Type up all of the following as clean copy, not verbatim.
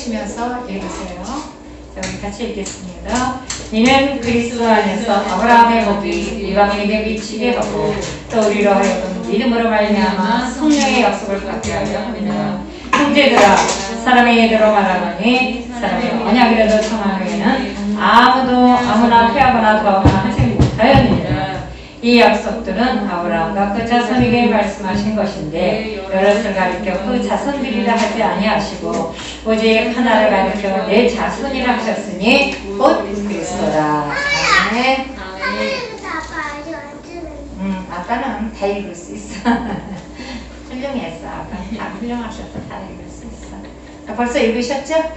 보시면서 읽으세요. 자, 우리 같이 읽겠습니다. 이는 그리스도 안에서 아브라함의 복이 이방인에게 미치게 하고 또 우리로 하여금 믿음으로 말미암아 성령의 약속을 받게 하려 합니다. 형제들아, 사람의 예대로 말하노니 사람의 언약이라도 청하기에는 아무나 피하거나 더하거나 하지 못하였느니라. 이 약속들은 아브라함과 그 자손에게 말씀하신 것인데 여럿을 가리켜 그 자손들이라 하지 아니하시고 오직 하나를 가리켜 내 자손이라 하셨으니 곧 그리스도라. 아멘. 아빠는 다 읽을 수 있어. 훌륭했어. 아빠는 다 훌륭하셔서 다 읽을 수 있어. 벌써 읽으셨죠?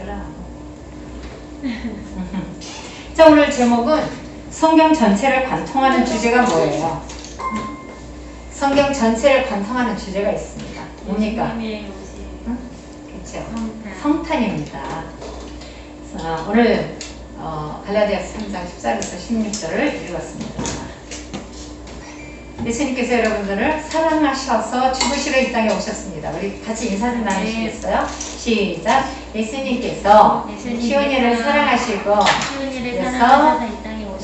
그럼. 자, 오늘 제목은 성경 전체를 관통하는 주제가 뭐예요? 성경 전체를 관통하는 주제가 있습니다. 뭡니까? 그렇죠. 성탄입니다. 오늘 갈라디아서 3장 14절에서 16절을 읽었습니다. 예수님께서 여러분들을 사랑하셔서 죽으시러 이 땅에 오셨습니다. 우리 같이 인사 좀 나누시겠어요? 시작! 예수님께서 시온이를 사랑하시고 그래서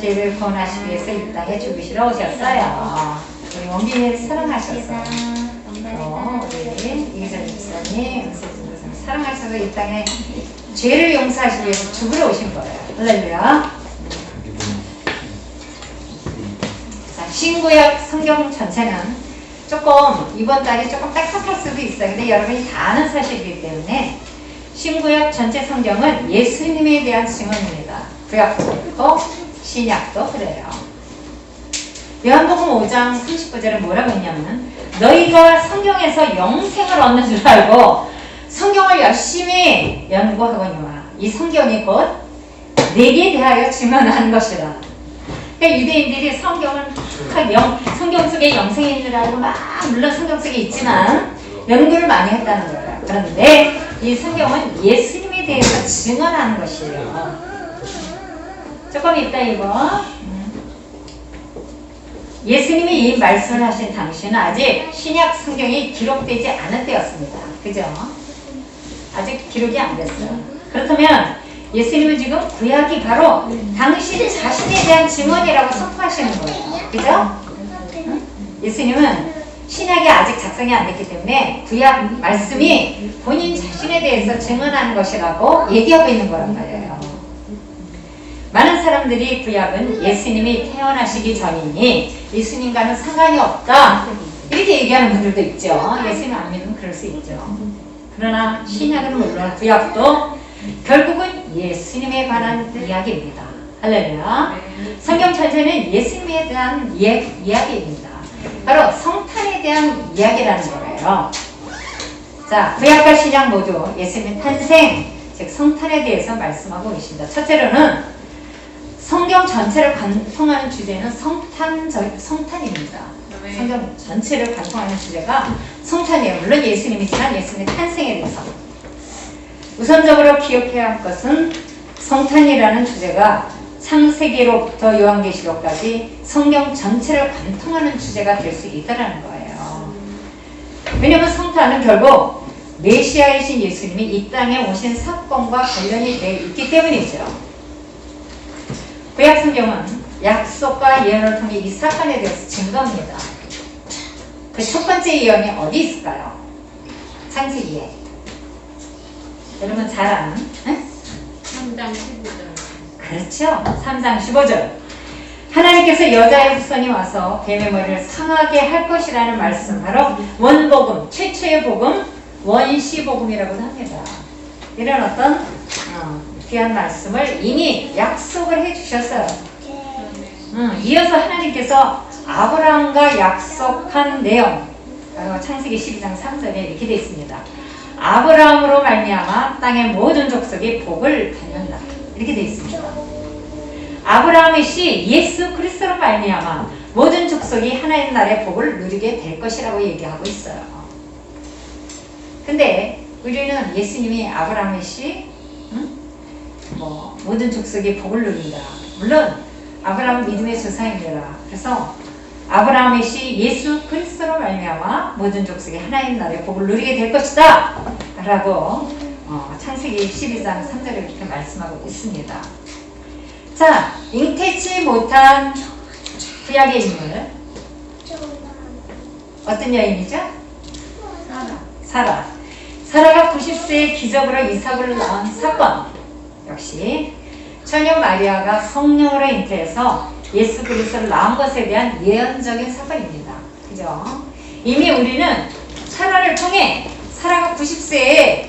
죄를 구원하시기 위해서 이 땅에 죽으시러 오셨어요. 우리 원빈이를 사랑하셨어요. 우리 이기선 집사님, 은세준 교수님 사랑하셔서 이 땅에 죄를 용서하시기 위해서 죽으러 오신 거예요. 할렐루야. 자, 신구약 성경 전체는 조금 이번 달이 조금 딱딱할 수도 있어요. 근데 여러분이 다 아는 사실이기 때문에 신구약 전체 성경은 예수님에 대한 증언입니다. 구약도 그렇고 신약도 그래요. 요한복음 5장 39절에 뭐라고 했냐면 너희가 성경에서 영생을 얻는 줄 알고 성경을 열심히 연구하거니와 이 성경이 곧 내게 대하여 증언하는 것이라. 그러니까 유대인들이 성경을 성경 속에 영생이 있는 줄 알고 막 물론 성경 속에 있지만 연구를 많이 했다는 거예요. 그런데 이 성경은 예수님에 대해서 증언하는 것이에요. 조금 이따 이거 예수님이 이 말씀을 하신 당시는 아직 신약 성경이 기록되지 않은 때였습니다. 그죠? 아직 기록이 안 됐어요. 그렇다면 예수님은 지금 구약이 바로 당신 자신에 대한 증언이라고 선포하시는 거예요. 그죠? 예수님은 신약이 아직 작성이 안 됐기 때문에 구약 말씀이 본인 자신에 대해서 증언하는 것이라고 얘기하고 있는 거란 말이에요. 많은 사람들이 구약은 예수님이 태어나시기 전이니 예수님과는 상관이 없다 이렇게 얘기하는 분들도 있죠. 예수님 안 믿으면 그럴 수 있죠. 그러나 신약은 물론 구약도 결국은 예수님에 관한 이야기입니다. 할렐루야. 성경 전체는 예수님에 대한 이야기입니다. 바로 성탄에 대한 이야기라는 거예요. 자, 구약과 신약 모두 예수님의 탄생, 즉 성탄에 대해서 말씀하고 계십니다. 첫째로는 성경 전체를 관통하는 주제는 성탄입니다. 성경 전체를 관통하는 주제가 성탄이에요. 물론 예수님이지만 예수님의 탄생에 대해서. 우선적으로 기억해야 할 것은 성탄이라는 주제가 창세기로부터 요한계시록까지 성경 전체를 관통하는 주제가 될 수 있다는 거예요. 왜냐하면 성탄은 결국 메시아이신 예수님이 이 땅에 오신 사건과 관련이 되어 있기 때문이죠. 구약 성경은 약속과 예언을 통해 이 사건에 대해서 증거합니다. 그 첫 번째 예언이 어디 있을까요? 창세기에. 여러분 잘 아는? 3장 15절. 그렇죠. 3장 15절. 하나님께서 여자의 후손이 와서 뱀의 머리를 상하게 할 것이라는 말씀. 바로 원복음, 최초의 복음, 원시복음이라고도 합니다. 이런 어떤 귀한 말씀을 이미 약속을 해주셨어요. 이어서 하나님께서 아브라함과 약속한 내용, 창세기 12장 3절에 이렇게 되어 있습니다. 아브라함으로 말미암아 땅의 모든 족속이 복을 받는다. 이렇게 되어 있습니다. 아브라함의 씨 예수 그리스도로 말미암아 모든 족속이 하나님 나라의 복을 누리게 될 것이라고 얘기하고 있어요. 근데 우리는 예수님이 아브라함의 씨 모든 족속이 복을 누린다. 물론 아브라함은 믿음의 조상입니다. 그래서 아브라함의 씨 예수 그리스도로 말미암아 모든 족속이 하나님 나라의 복을 누리게 될 것이다 라고 창세기 12장 3절에 이렇게 말씀하고 있습니다. 자, 잉태치 못한 구약의 인물 어떤 여인이죠? 사라. 사라가 90세의 기적으로 이삭을 낳은 사건. 역시 처녀 마리아가 성령으로 잉태해서 예수 그리스도를 낳은 것에 대한 예언적인 사건입니다. 그죠? 이미 우리는 사라를 통해 사라가 90세에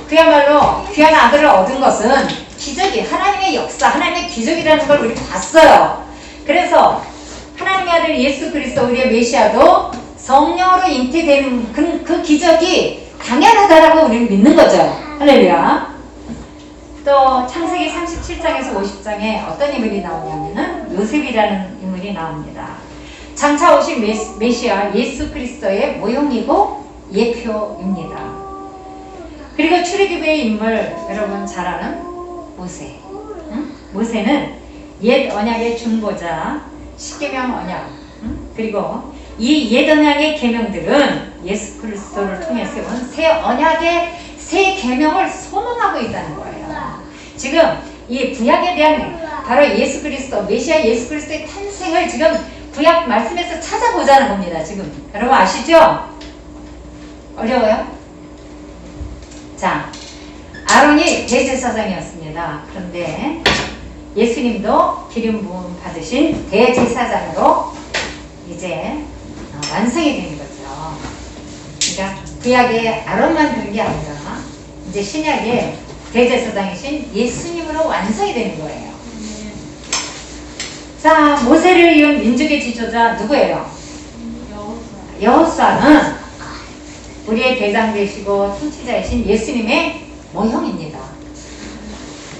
그야말로 귀한 아들을 얻은 것은 기적이, 하나님의 역사, 하나님의 기적이라는 걸 우리 봤어요. 그래서 하나님의 아들 예수 그리스도 우리의 메시아도 성령으로 잉태되는 그 기적이 당연하다라고 우리는 믿는 거죠. 할렐루야. 또 창세기 37장에서 50장에 어떤 인물이 나오냐면은 요셉이라는 인물이 나옵니다. 장차 오신 메시아 예수 그리스도의 모형이고 예표입니다. 그리고 출애굽의 인물 여러분 잘 아는 모세. 응? 모세는 옛 언약의 중보자, 십계명 언약. 응? 그리고 이 옛 언약의 계명들은 예수 그리스도를 통해 세운 새 언약의 새 계명을 소망하고 있다는 거예요. 지금 이 구약에 대한 바로 예수 그리스도, 메시아 예수 그리스도의 탄생을 지금 구약 말씀에서 찾아보자는 겁니다. 지금 여러분 아시죠? 어려워요? 자, 아론이 대제사장이었습니다. 그런데 예수님도 기름 부음 받으신 대제사장으로 이제 완성이 되는 거죠. 그러니까 구약의 아론만 되는 게 아니라 이제 신약의 대제사장이신 예수님으로 완성이 되는 거예요. 자, 모세를 이은 민족의 지도자 누구예요? 여호수아는 우리의 대장 되시고 통치자이신 예수님의 모형입니다.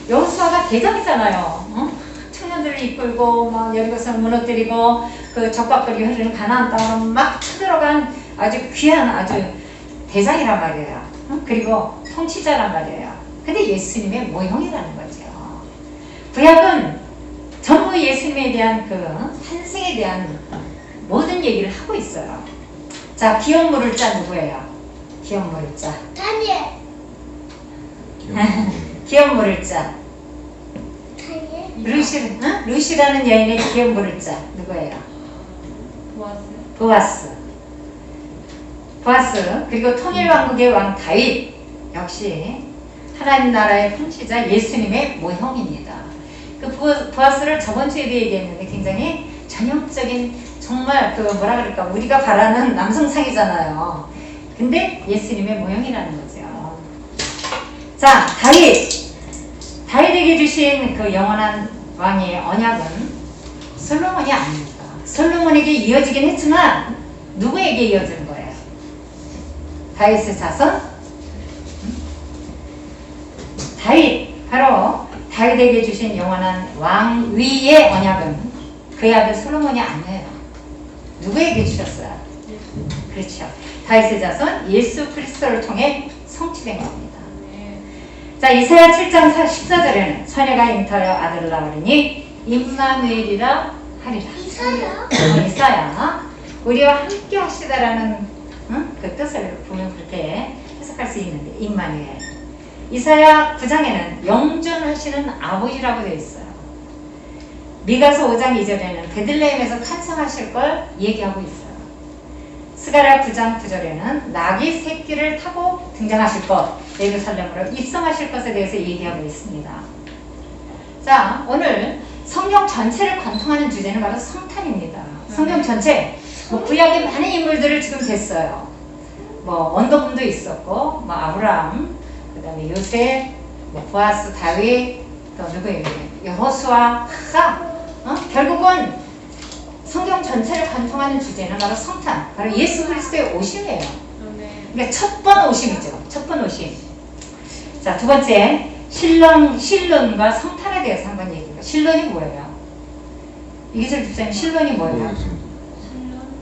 여호수아가 대장이잖아요. 어? 청년들을 이끌고 막 여리고성을 무너뜨리고 그 적박거리 흐르는 가나안 땅으로 막 쳐들어간 아주 귀한 아주 대장이란 말이에요. 어? 그리고 통치자란 말이에요. 근데 예수님의 모형이라는 거죠. 구약은 전부 예수님에 대한 그 탄생에 대한 모든 얘기를 하고 있어요. 자, 기억 모를 자 누구예요? 기억 모를 자. 다니엘. 기억 모를 자. 루시라는 여인의 기억 모를 자 누구예요? 보아스. 그리고 통일왕국의 왕 다윗 역시 하나님 나라의 통치자 예수님의 모형입니다. 그 보아스를 저번 주에도 얘기했는데 굉장히 전형적인 정말 그 뭐라 그럴까 우리가 바라는 남성상이잖아요. 근데 예수님의 모형이라는 거죠. 자, 다윗에게 주신 그 영원한 왕의 언약은 솔로몬이 아닙니다. 솔로몬에게 이어지긴 했지만 누구에게 이어지는 거예요? 다윗의 자손? 바로 다윗에게 주신 영원한 왕위의 언약은 그의 아들 솔로몬이 아니에요. 누구에게 주셨어요? 그렇죠. 다윗의 자손 예수 그리스도를 통해 성취된 겁니다. 자, 이사야 7장 14절에는 처녀가 잉태하여 아들을 낳으리니 임마누엘이라 하리라. 이사야 우리와 함께 하시다라는 그 뜻을 보면 그렇게 해석할 수 있는데 임마누엘. 이사야 9장에는 영존하시는 아버지라고 되어 있어요. 미가서 5장 2절에는 베들레헴에서 탄생하실 걸 얘기하고 있어요. 스가랴 9장 9절에는 낙이 새끼를 타고 등장하실 것, 예루살렘으로 입성하실 것에 대해서 얘기하고 있습니다. 자, 오늘 성경 전체를 관통하는 주제는 바로 성탄입니다. 성경 전체, 구약의 많은 인물들을 지금 뵀어요. 언더분도 있었고, 아브라함, 그 다음에 요셉, 보아스, 다윗, 또 누구예요? 여호수아가 결국은 성경 전체를 관통하는 주제는 바로 성탄, 바로 예수 그리스도의 오심이에요. 그러니까 첫 번 오심이죠. 첫 번 오심. 자, 두 번째 신론과 성탄에 대해서 한번 얘기해요. 신론이 뭐예요? 이기철 집사님 신론이 뭐예요?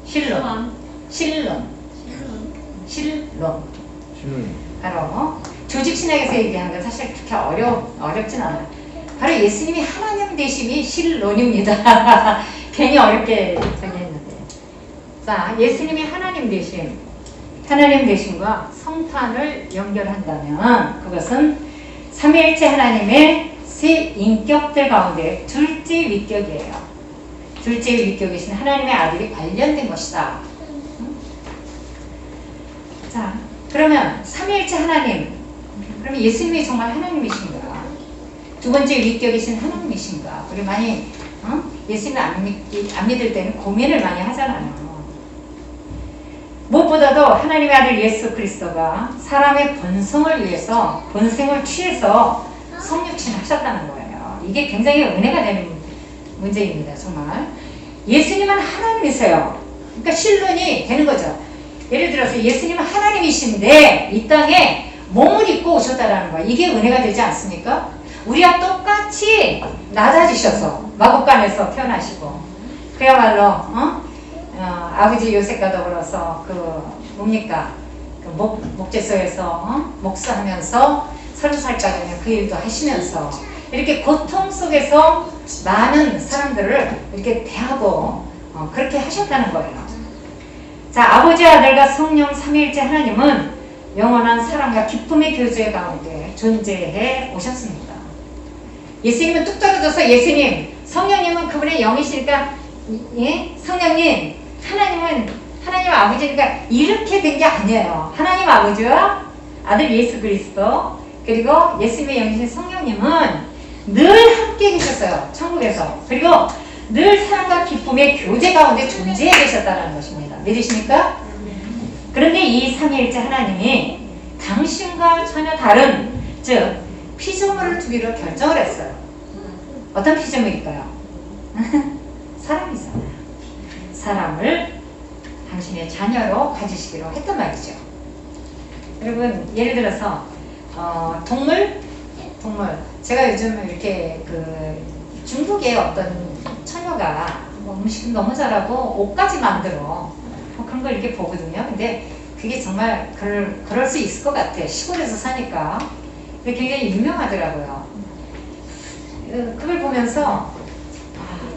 신론. 바로 조직신학에서 얘기하는 건 사실 그렇게 어렵진 않아요. 바로 예수님이 하나님 되심이 신론입니다. 괜히 어렵게 정했는데. 자, 예수님이 하나님 되심과 성탄을 연결한다면 그것은 삼위일체 하나님의 세 인격들 가운데 둘째 위격이에요. 둘째 위격이신 하나님의 아들이 관련된 것이다. 자, 그러면 삼위일체 하나님, 그러면 예수님이 정말 하나님이신가? 두 번째 위격이신 하나님이신가? 우리 많이 예수님을 안 믿을 때는 고민을 많이 하잖아요. 무엇보다도 하나님의 아들 예수 그리스도가 사람의 본성을 위해서 본생을 취해서 성육신을 하셨다는 거예요. 이게 굉장히 은혜가 되는 문제입니다. 정말 예수님은 하나님이세요. 그러니까 신론이 되는 거죠. 예를 들어서 예수님은 하나님이신데 이 땅에 몸을 입고 오셨다라는 거예요. 이게 은혜가 되지 않습니까? 우리와 똑같이 낮아지셔서 마국간에서 태어나시고 그야말로 아버지 요셉과 더불어서 뭡니까? 목재소에서 목수하면서 30살까지는 그 일도 하시면서 이렇게 고통 속에서 많은 사람들을 이렇게 대하고 그렇게 하셨다는 거예요. 자, 아버지, 아들과 성령 삼위일체 하나님은 영원한 사랑과 기쁨의 교제 가운데 존재해 오셨습니다. 예수님은 뚝 떨어져서 예수님, 성령님은 그분의 영이시니까 예? 성령님, 하나님은 하나님 아버지니까 이렇게 된 게 아니에요. 하나님 아버지와 아들 예수 그리스도 그리고 예수님의 영이신 성령님은 늘 함께 계셨어요. 천국에서. 그리고 늘 사랑과 기쁨의 교제 가운데 존재해 계셨다는 것입니다. 믿으십니까? 그런데 이 삼위일체 하나님이 당신과 전혀 다른 즉 피조물을 두기로 결정을 했어요. 어떤 피조물일까요? 사람이잖아요. 사람을 당신의 자녀로 가지시기로 했단 말이죠. 여러분 예를 들어서 동물 제가 요즘 이렇게 중국의 어떤 처녀가 음식 너무 잘하고 옷까지 만들어 그런 걸 이렇게 보거든요. 근데 그게 정말 그럴 수 있을 것 같아. 시골에서 사니까 굉장히 유명하더라고요. 그걸 보면서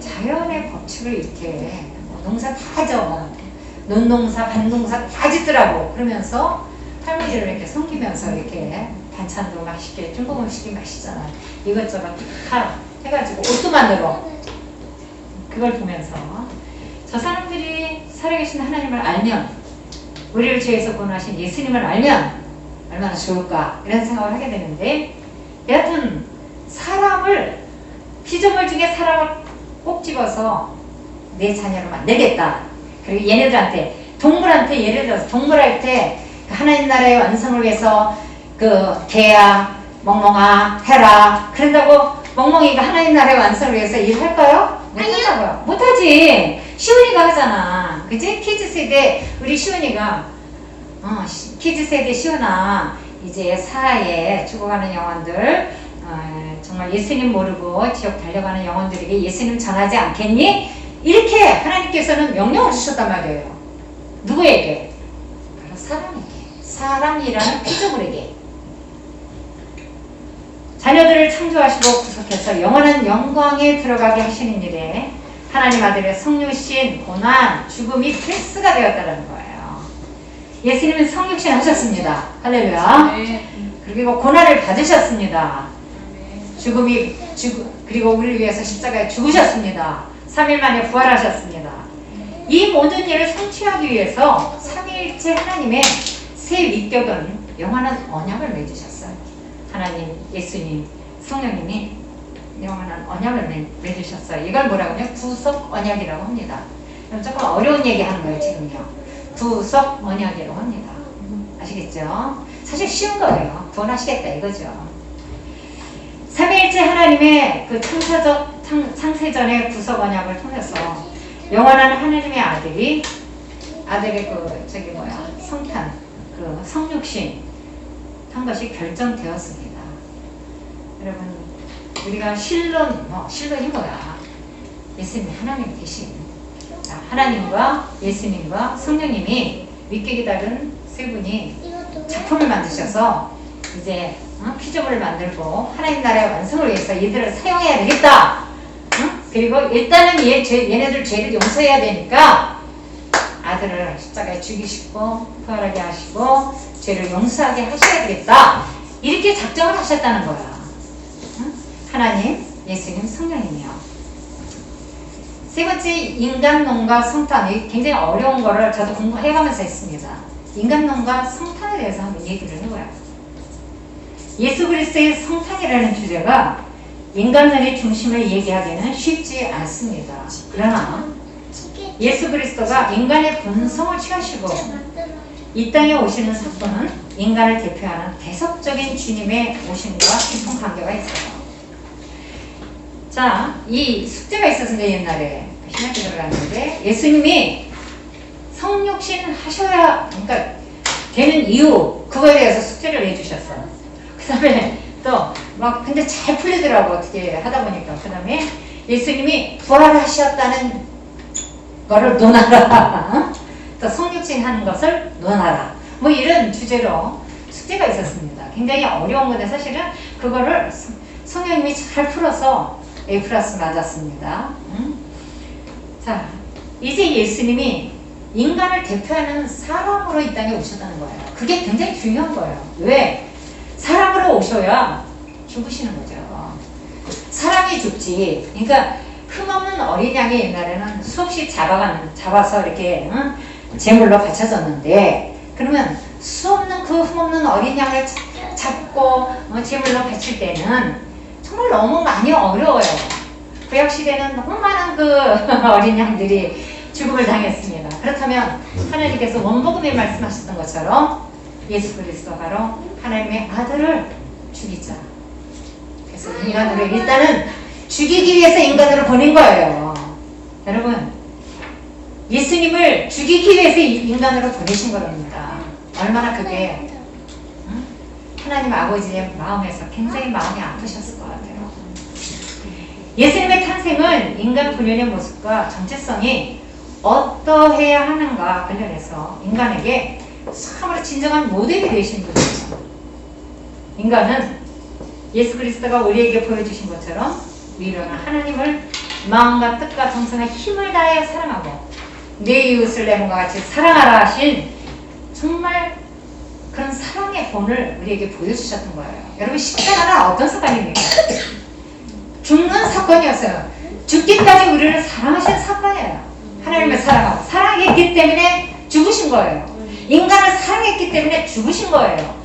자연의 법칙을 이렇게 농사 다 져, 논농사, 밭농사 다 짓더라고. 그러면서 할머니를 이렇게 섬기면서 이렇게 반찬도 맛있게, 중국 음식이 맛있잖아. 이것저것 다 해가지고 옷도 만들어. 그걸 보면서 저 사람들이 살아계신 하나님을 알면, 우리를 죄에서 구원하신 예수님을 알면 얼마나 좋을까 이런 생각을 하게 되는데, 여하튼 사람을, 피조물 중에 사람을 꼭 집어서 내 자녀로 만들겠다. 그리고 얘네들한테, 동물한테, 예를 들어서 동물할 때 하나님 나라의 완성을 위해서 개야, 멍멍아 해라. 그런다고 멍멍이가 하나님 나라의 완성을 위해서 일할까요? 못하고요. 못하지. 시온이가 하잖아. 그치? 키즈 세대, 우리 시온이가 키즈 세대 시온아, 이제 사하에 죽어가는 영혼들, 정말 예수님 모르고 지옥 달려가는 영혼들에게 예수님 전하지 않겠니? 이렇게 하나님께서는 명령을 주셨단 말이에요. 누구에게? 바로 사람에게. 사람이라는 피조물에게. 자녀들을 창조하시고 구속해서 영원한 영광에 들어가게 하시는 일에 하나님 아들의 성육신, 고난, 죽음이 필수가 되었다는 거예요. 예수님은 성육신 하셨습니다. 할렐루야. 그리고 고난을 받으셨습니다. 그리고 우리를 위해서 십자가에 죽으셨습니다. 3일 만에 부활하셨습니다. 이 모든 일을 성취하기 위해서 삼위일체 하나님의 세 위격은 영원한 언약을 맺으셨어요. 하나님, 예수님, 성령님이 영원한 언약을 맺으셨어요. 이걸 뭐라고 하냐? 구속 언약이라고 합니다. 조금 어려운 얘기 하는 거예요, 지금요. 구속 언약이라고 합니다. 아시겠죠? 사실 쉬운 거예요. 구원하시겠다 이거죠. 삼위일체 하나님의 그 창세전의 구속 언약을 통해서 영원한 하나님의 아들의 성탄, 성육신 한 것이 결정되었습니다. 여러분, 우리가 신론이 뭐야? 예수님이 하나님 대신 하나님과 예수님과 성령님이 위격이 다른 세 분이 작품을 만드셔서 이제 피조물을 만들고 하나님 나라의 완성을 위해서 얘들을 사용해야 되겠다. 그리고 일단은 얘네들 죄를 용서해야 되니까 아들을 십자가에 죽이시고 부활하게 하시고 죄를 용서하게 하셔야 되겠다. 이렇게 작정을 하셨다는 거야. 응? 하나님, 예수님, 성령이며. 세 번째, 인간론과 성탄이 굉장히 어려운 거를 저도 공부해가면서 했습니다. 인간론과 성탄에 대해서 한번 얘기를 해봐요. 예수 그리스도의 성탄이라는 주제가 인간론의 중심을 얘기하기는 쉽지 않습니다. 그러나 예수 그리스도가 인간의 본성을 취하시고 이 땅에 오시는 사건은 인간을 대표하는 대속적인 주님의 오심과 깊은 관계가 있어요. 자, 이 숙제가 있었는데 옛날에 신학교 들어갔는데 예수님이 성육신 하셔야 그러니까 되는 이유 그거에 대해서 숙제를 내주셨어요. 그 다음에 또 막 근데 잘 풀리더라고 어떻게 하다 보니까 그 다음에 예수님이 부활하셨다는 거를 논하라. 또 성육신 하는 것을 논하라. 뭐 이런 주제로 숙제가 있었습니다. 굉장히 어려운 건데 사실은 그거를 성령님이 잘 풀어서 A+ 맞았습니다. 자, 이제 예수님이 인간을 대표하는 사람으로 이 땅에 오셨다는 거예요. 그게 굉장히 중요한 거예요. 왜? 사람으로 오셔야 죽으시는 거죠. 사람이 죽지. 그러니까 흠없는 어린 양이 옛날에는 수없이 잡아서 이렇게 제물로 바쳐졌는데 그러면 수없는 그 흠없는 어린 양을 잡고 제물로 바칠 때는 정말 너무 많이 어려워요. 구약시대는 너무 많은 그 어린 양들이 죽음을 당했습니다. 그렇다면 하나님께서 원복음에 말씀하셨던 것처럼 예수 그리스도 바로 하나님의 아들을 죽이자. 그래서 인간으로 일단은 죽이기 위해서 인간으로 보낸 거예요. 여러분 예수님을 죽이기 위해서 인간으로 보내신 겁니다. 얼마나 그게 하나님 아버지의 마음에서 굉장히 마음이 아프셨을 것 같아요. 예수님의 탄생은 인간 본연의 모습과 정체성이 어떠해야 하는가 관련해서 인간에게 참으로 진정한 모델이 되신 분이죠. 인간은 예수 그리스도가 우리에게 보여주신 것처럼 위로는 하나님을 마음과 뜻과 정성과 힘을 다하여 사랑하고 내 이웃을 내 몸과 같이 사랑하라 하신 정말 그런 사랑의 본을 우리에게 보여주셨던 거예요. 여러분 십자가는 어떤 사건입니까? 죽는 사건이었어요. 죽기까지 우리를 사랑하신 사건이에요. 하나님을 사랑하고 사랑했기 때문에 죽으신 거예요. 인간을 사랑했기 때문에 죽으신 거예요.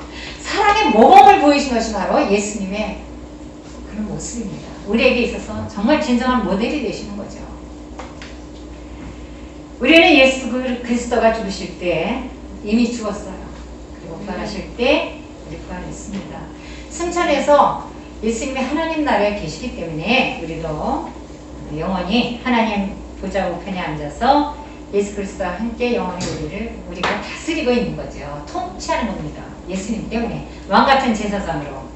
사랑의 모범을 보이신 것이 바로 예수님의 그런 모습입니다. 우리에게 있어서 정말 진정한 모델이 되시는 거죠. 우리는 예수 그리스도가 죽으실 때 이미 죽었어요. 그리고 부활하실 때 우리 부활했습니다. 승천해서 예수님이 하나님 나라에 계시기 때문에 우리도 영원히 하나님 보좌 우편에 앉아서 예수 그리스도와 함께 영원히 우리가 다스리고 있는 거죠. 통치하는 겁니다. 예수님 때문에 왕같은 제사장으로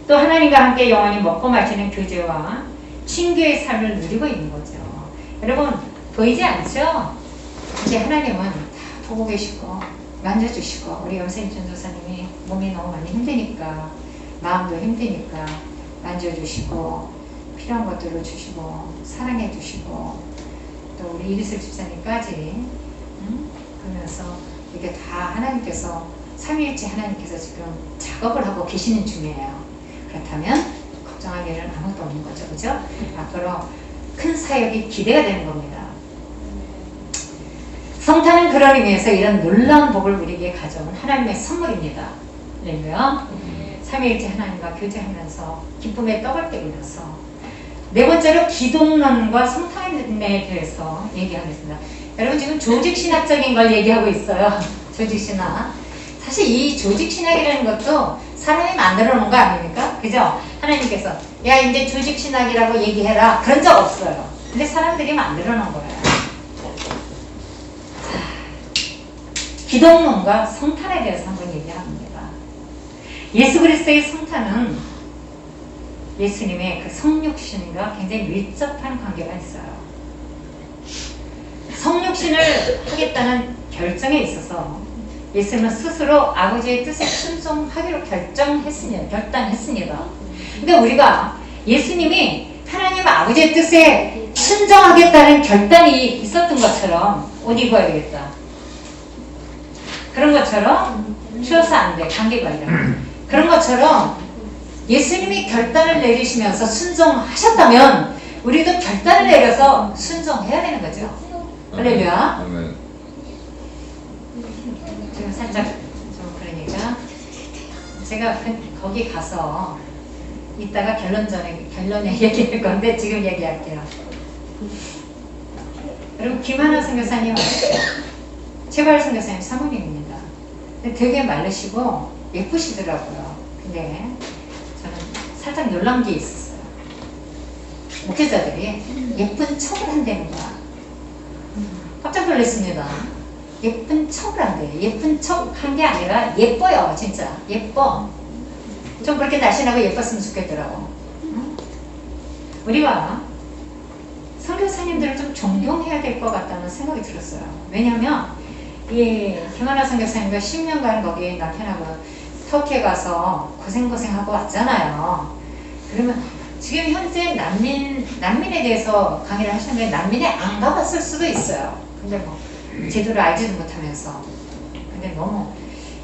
또 하나님과 함께 영원히 먹고 마시는 교제와 친교의 삶을 누리고 있는 거죠. 여러분 보이지 않죠? 이제 하나님은 다 보고 계시고 만져주시고 우리 염세인 전도사님이 몸이 너무 많이 힘드니까 마음도 힘드니까 만져주시고 필요한 것들을 주시고 사랑해 주시고 또 우리 이리슬 집사님까지 그러면서 이게 다 하나님께서 삼위일체 하나님께서 지금 작업을 하고 계시는 중이에요. 그렇다면 걱정할 일은 아무것도 없는 거죠. 그죠? 앞으로 큰 사역이 기대가 되는 겁니다. 성탄은 그런 의미에서 이런 놀라운 복을 우리에게 가져온 하나님의 선물입니다. 그리고요 삼위일체 하나님과 교제하면서 기쁨의 떡을 떼면서 네 번째로 기독론과 성탄에 대해서 얘기하겠습니다. 여러분 지금 조직신학적인 걸 얘기하고 있어요. 조직신학. 사실 이 조직신학이라는 것도 사람이 만들어 놓은 거 아닙니까? 그죠? 하나님께서 야 이제 조직신학이라고 얘기해라 그런 적 없어요. 근데 사람들이 만들어 놓은 거예요. 기독론과 성탄에 대해서 한번 얘기합니다. 예수 그리스도의 성탄은 예수님의 그 성육신과 굉장히 밀접한 관계가 있어요. 성육신을 하겠다는 결정에 있어서 예수님은 스스로 아버지의 뜻에 순종하기로 결단했습니다. 근데 우리가 예수님이 하나님 아버지의 뜻에 순종하겠다는 결단이 있었던 것처럼 옷 입어야 되겠다. 그런 것처럼 추워서 안 돼. 감기 걸려. 그런 것처럼 예수님이 결단을 내리시면서 순종하셨다면 우리도 결단을 내려서 순종해야 되는 거죠. 할렐루야. 아멘. 지금 살짝 좀 그러니까 제가 거기 가서 이따가 결론에 얘기할 건데 지금 얘기할게요. 여러분 김하나 선교사님 최발 선교사님 사모님입니다. 근데 되게 마르시고 예쁘시더라고요. 근데 저는 살짝 놀란 게 있었어요. 목회자들이 예쁜 척을 한다는 거야. 깜짝 놀랐습니다. 예쁜 척을 한대. 예쁜 척 한 게 아니라 예뻐요. 진짜 예뻐. 좀 그렇게 날씬하고 예뻤으면 좋겠더라고. 응? 우리가 선교사님들을 좀 존경해야 될 것 같다는 생각이 들었어요. 왜냐하면 이 김하나 선교사님과 10년간 거기 남편하고 터키에 가서 고생하고 왔잖아요. 그러면 지금 현재 난민에 대해서 강의를 하셨는데 난민에 안 가봤을 수도 있어요. 근데 뭐 제대로 알지도 못하면서 근데 너무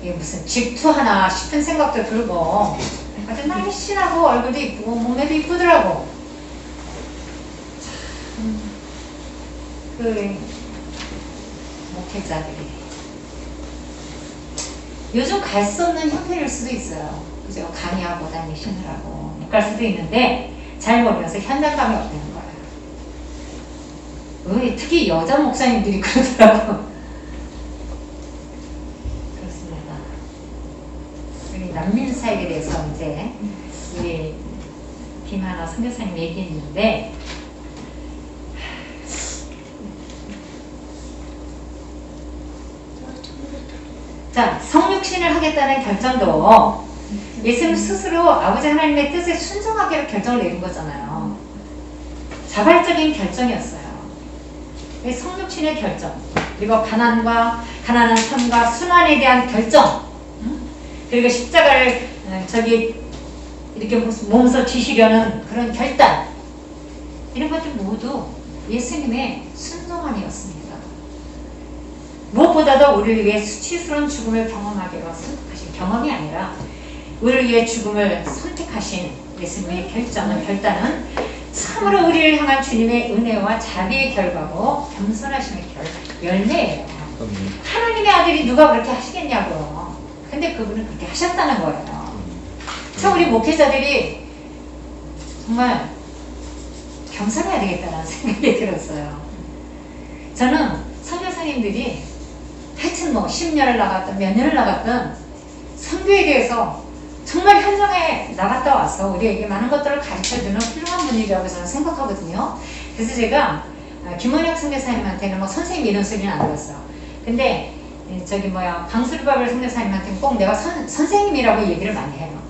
이게 무슨 질투하나 싶은 생각도 들고 아주 날씬하고 얼굴도 이쁘고 몸매도 이쁘더라고. 그 목회자들이 요즘 갈 수 없는 형편일 수도 있어요. 그죠? 강의하고 다니시느라고 못 갈 수도 있는데 잘 모르면서 현장감이 없다는 거예요. 특히 여자 목사님들이 그러더라고. 그렇습니다. 우리 난민 사역에 대해서 이제 우리 김하나 선교사님 얘기했는데 자, 성육신을 하겠다는 결정도 예수님 스스로 아버지 하나님의 뜻에 순종하기로 결정을 내린 거잖아요. 자발적인 결정이었어요. 성육신의 결정, 그리고 가난한 삶과 순환에 대한 결정, 그리고 십자가를 이렇게 몸소 지시려는 그런 결단, 이런 것들 모두 예수님의 순종함이었습니다. 무엇보다도 우리를 위해 수치스러운 죽음을 경험하기로 선택하신 경험이 아니라 우리를 위해 죽음을 선택하신 예수님의 결단은 참으로 우리를 향한 주님의 은혜와 자비의 결과고 겸손하심의 열매예요. 하나님의 아들이 누가 그렇게 하시겠냐고요. 근데 그분은 그렇게 하셨다는 거예요. 참 우리 목회자들이 정말 겸손해야 되겠다는 생각이 들었어요. 저는 선교사님들이 하여튼 뭐 10년을 나갔든 몇 년을 나갔든 선교에 대해서 정말 현장에 나갔다 와서 우리에게 많은 것들을 가르쳐주는 훌륭한 분이라고 저는 생각하거든요. 그래서 제가 김원혁 선교사님한테는 뭐 선생님 이런 소리는 안 들었어요. 근데 강수르바벨 선교사님한테는 꼭 내가 선생님이라고 얘기를 많이 해요.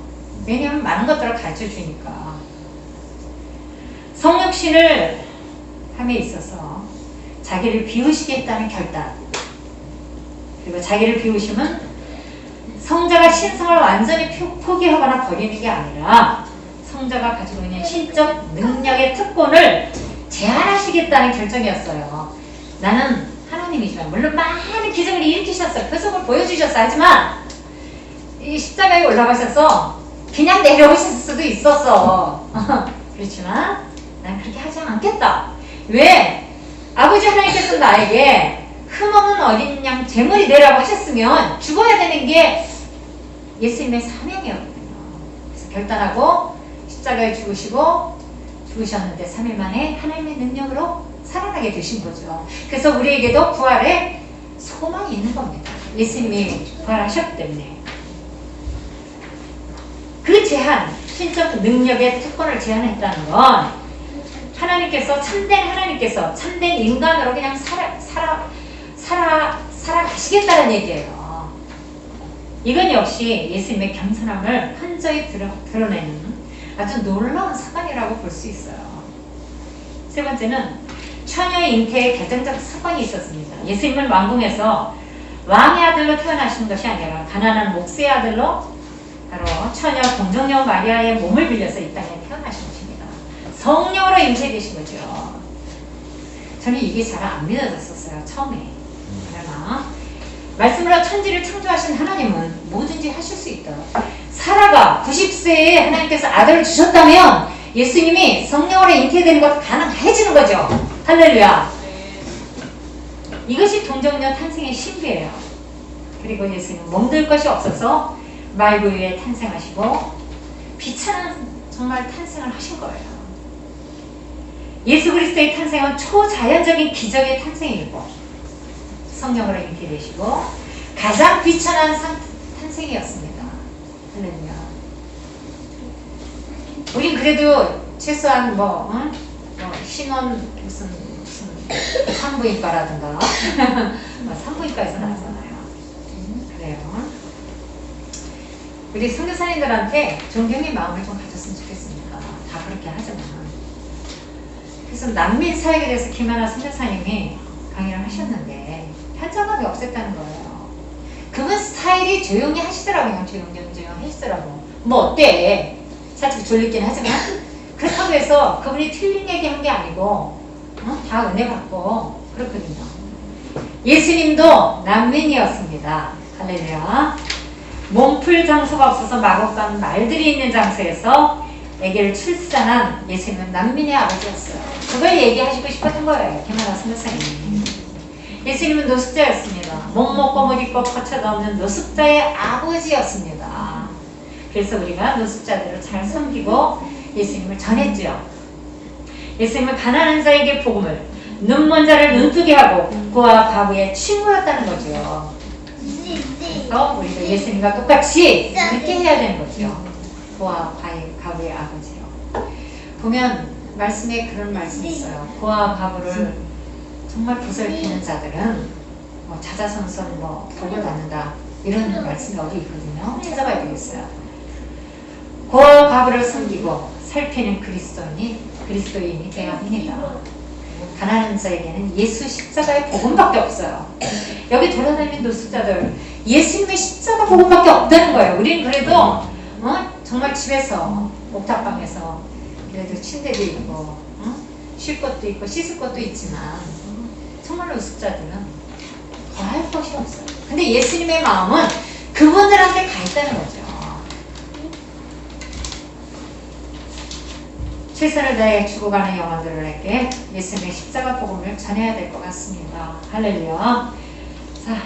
왜냐하면 많은 것들을 가르쳐주니까. 성육신을 함에 있어서 자기를 비우시겠다는 결단, 그리고 자기를 비우심은 성자가 신성을 완전히 포기하거나 버리는 게 아니라 성자가 가지고 있는 신적 능력의 특권을 제한하시겠다는 결정이었어요. 나는 하나님이지만 물론 많은 기적을 일으키셨어요. 표적을 보여주셨어요. 하지만 이 십자가에 올라가셔서 그냥 내려오실 수도 있었어. 그렇지만 난 그렇게 하지 않겠다. 왜? 아버지 하나님께서 나에게 흠없는 어린 양 제물이 되라고 하셨으면 죽어야 되는 게 예수님의 사명이었거든요. 그래서 결단하고 십자가에 죽으셨는데 3일 만에 하나님의 능력으로 살아나게 되신 거죠. 그래서 우리에게도 부활의 소망이 있는 겁니다. 예수님이 부활하셨기 때문에. 그 제한, 신적 능력의 특권을 제한했다는 건 하나님께서 참된 인간으로 그냥 살아가시겠다는 얘기예요. 이건 역시 예수님의 겸손함을 현저히 드러내는 아주 놀라운 사건이라고 볼 수 있어요. 세 번째는 처녀의 잉태에 결정적 사건이 있었습니다. 예수님은 왕궁에서 왕의 아들로 태어나신 것이 아니라 가난한 목수의 아들로 바로 처녀 동정녀 마리아의 몸을 빌려서 이 땅에 태어나신 것입니다. 성령으로 잉태되신 거죠. 저는 이게 잘 안 믿어졌었어요. 처음에. 그러나 말씀으로 천지를 창조하신 하나님은 뭐든지 하실 수 있다. 사라가 90세에 하나님께서 아들을 주셨다면 예수님이 성령으로 잉태되는 것도 가능해지는 거죠. 할렐루야. 이것이 동정녀 탄생의 신비예요. 그리고 예수님은 몸될 것이 없어서 말구 위에 탄생하시고 비천한 정말 탄생을 하신 거예요. 예수 그리스도의 탄생은 초자연적인 기적의 탄생이고 성령으로 잉태되시고 가장 비천한 탄생이었습니다. 할렐루야. 우린 그래도 최소한 신원 무슨 산부인과라든가 산부인과에서 나잖아요. 그래요. 우리 선교사님들한테 존경의 마음을 좀 가졌으면 좋겠습니다. 다 그렇게 하지만. 그래서 난민 사역에 대해서 김하나 선교사님이 강의를 하셨는데 현장감이 없었다는 거예요. 그분 스타일이 조용히 하시더라고요. 조용히 하시더라고. 뭐 어때? 살짝 졸리긴 하지만 그렇다고 해서 그분이 틀린 얘기 한 게 아니고 다 은혜 받고 그렇거든요. 예수님도 난민이었습니다. 할렐루야. 몸풀 장소가 없어서 마곡간 말들이 있는 장소에서 아기를 출산한 예수님은 난민의 아버지였어요. 그걸 얘기하시고 싶었던 거예요. 김하나 선교사님이. 예수님은 노숙자였습니다. 못 먹고 못 입고 거처도 없는 노숙자의 아버지였습니다. 그래서 우리가 노숙자들을 잘 섬기고 예수님을 전했죠. 예수님은 가난한 자에게 복음을, 눈먼 자를 눈뜨게 하고 그와 과부의 친구였다는 거죠. 그래서 우리도 예수님과 똑같이 이렇게 해야 되는 거죠. 그와 과부의 아버지요. 보면 말씀에 그런 말씀이 있어요. 그와 과부를 정말 보살피는 자들은 자자손손 복을 받는다. 이런 말씀이 어디 있거든요. 찾아봐야 되겠어요. 그와 과부를 섬기고 살피는 그리스도인이 되어야 합니다. 가난한 자에게는 예수 십자가의 복음밖에 없어요. 여기 돌아다니는 노숙자들 예수님의 십자가 복음밖에 없다는 거예요. 우린 그래도 정말 집에서 옥탑방에서 그래도 침대도 있고 쉴 것도 있고 씻을 것도 있지만 정말 노숙자들은 더할 것이 없어요. 근데 예수님의 마음은 그분들한테 가 있다는 거죠. 최선을 다해 죽어가는 영혼들에게 예수님의 십자가 복음을 전해야 될 것 같습니다. 할렐루야. 자,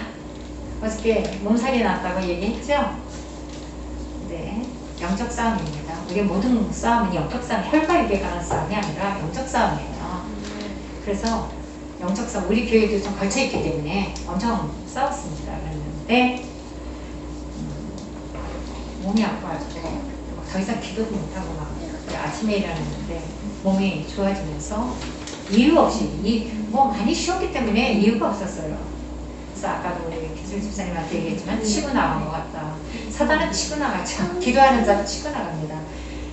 어저께 몸살이 났다고 얘기했죠? 네, 영적 싸움입니다. 우리 모든 싸움은 영적 싸움, 혈과 육에 관한 싸움이 아니라 영적 싸움이에요. 그래서 영적 싸움, 우리 교회도 좀 걸쳐있기 때문에 엄청 싸웠습니다. 그랬는데 몸이 아파가지고 더 이상 기도도 못하고 막 아침에 일어났는데 몸이 좋아지면서 이유 없이 많이 쉬었기 때문에 이유가 없었어요. 그래서 아까도 우리 기술 집사님한테 얘기했지만 치고 나간 것 같다. 사단은 치고 나가죠. 기도하는 자도 치고 나갑니다.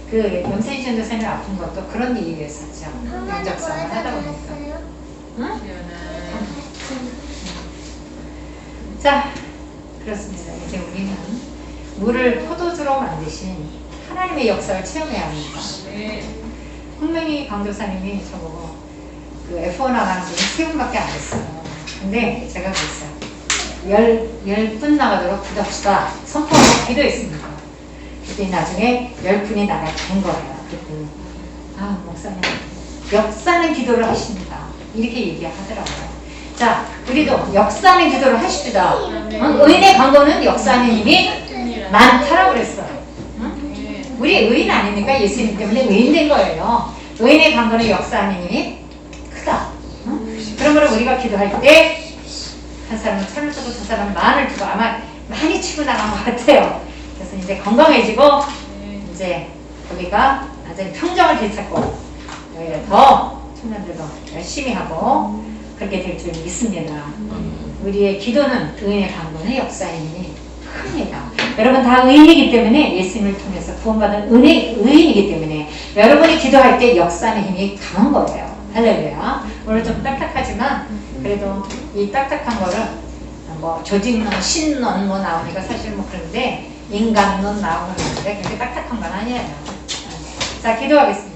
그 염세인 전도사님 아픈 것도 그런 이유였었죠. 영적 싸움을 하다 보니까. 응? 자, 그렇습니다. 이제 우리는 물을 포도주로 만드신 하나님의 역사를 체험해야 합니다. 홍명희 강도사님이 저보고 그 F1 나가는 분이 3분밖에 안 됐어요. 근데 제가 그랬어요. 10분 나가도록 기도합시다. 선포하고 기도했습니다. 그때 나중에 10분이 나가게 된 거예요. 그랬더니 목사님 역사는 기도를 하십니다. 이렇게 얘기하더라고요. 자, 우리도 역사는 기도를 하십시다. 의인의 강도는 역사하는 힘이 많다라고 그랬어요. 우리 의인 아닙니까? 예수님 때문에 의인 된 거예요. 의인의 강도는 역사하는 힘이 크다. 그러므로 우리가 기도할 때 한 사람은 천을 두고 저 사람은 만을 두고 아마 많이 치고 나간 것 같아요. 그래서 이제 건강해지고 이제 우리가 완전히 평정을 되찾고 오히려 더 청년들도 열심히 하고 그렇게 될 줄 믿습니다. 우리의 기도는 의인의 강도는 역사의 힘이 큽니다. 여러분 다 의인이기 때문에 예수님을 통해서 구원받은 의인이기 때문에 여러분이 기도할 때 역사의 힘이 강한 거예요. 할렐루야. 오늘 좀 딱딱하지만 그래도 이 딱딱한 거를 조직론, 신론 나오니까 사실 그런데 인간론 나오는 건데 그렇게 딱딱한 건 아니에요. 자, 기도하겠습니다.